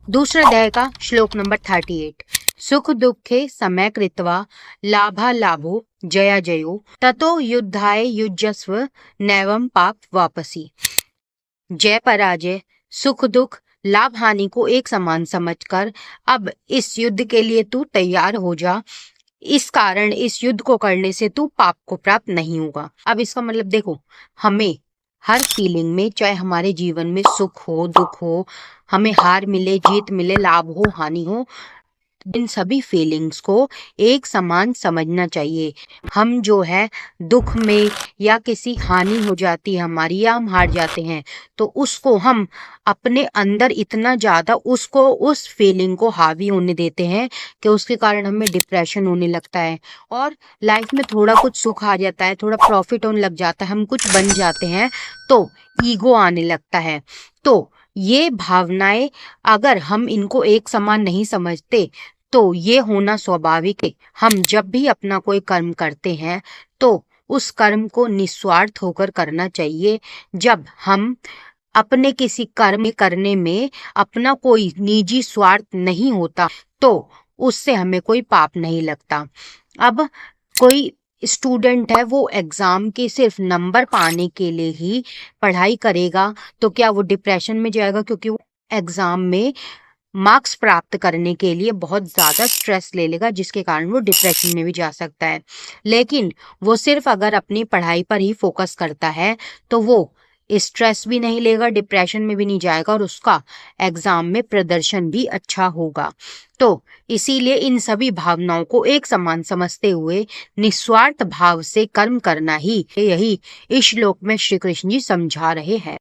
दूसरे अध्याय का श्लोक नंबर 38। सुख दुखे समय कृत्वा लाभा लाभो जया जयो ततो युद्धाय युज्यस्व नैवं पाप वापसी। जय पराजय, सुख दुख, लाभ हानि को एक समान समझकर अब इस युद्ध के लिए तू तैयार हो जा। इस कारण इस युद्ध को करने से तू पाप को प्राप्त नहीं होगा। अब इसका मतलब देखो, हमें हर फीलिंग में, चाहे हमारे जीवन में सुख हो दुख हो, हमें हार मिले जीत मिले, लाभ हो हानि हो, इन सभी फीलिंग्स को एक समान समझना चाहिए। हम जो है दुख में या किसी हानि हो जाती है हमारी, या हम हार जाते हैं, तो उसको हम अपने अंदर इतना ज्यादा उसको उस फीलिंग को हावी होने देते हैं कि उसके कारण हमें डिप्रेशन होने लगता है। और लाइफ में थोड़ा कुछ सुख आ जाता है, थोड़ा प्रॉफिट होने लग जाता है, हम कुछ बन जाते हैं तो ईगो आने लगता है। तो ये भावनाएं, अगर हम इनको एक समान नहीं समझते तो ये होना स्वाभाविक है। हम जब भी अपना कोई कर्म करते हैं तो उस कर्म को निस्वार्थ होकर करना चाहिए। जब हम अपने किसी कर्म करने में अपना कोई निजी स्वार्थ नहीं होता तो उससे हमें कोई पाप नहीं लगता। अब कोई स्टूडेंट है, वो एग्जाम के सिर्फ नंबर पाने के लिए ही पढ़ाई करेगा तो क्या वो डिप्रेशन में जाएगा? क्योंकि वो एग्जाम में मार्क्स प्राप्त करने के लिए बहुत ज़्यादा स्ट्रेस ले लेगा, जिसके कारण वो डिप्रेशन में भी जा सकता है। लेकिन वो सिर्फ अगर अपनी पढ़ाई पर ही फोकस करता है तो वो स्ट्रेस भी नहीं लेगा, डिप्रेशन में भी नहीं जाएगा, और उसका एग्जाम में प्रदर्शन भी अच्छा होगा। तो इसीलिए इन सभी भावनाओं को एक समान समझते हुए निस्वार्थ भाव से कर्म करना ही, यही इस श्लोक में श्री कृष्ण जी समझा रहे हैं।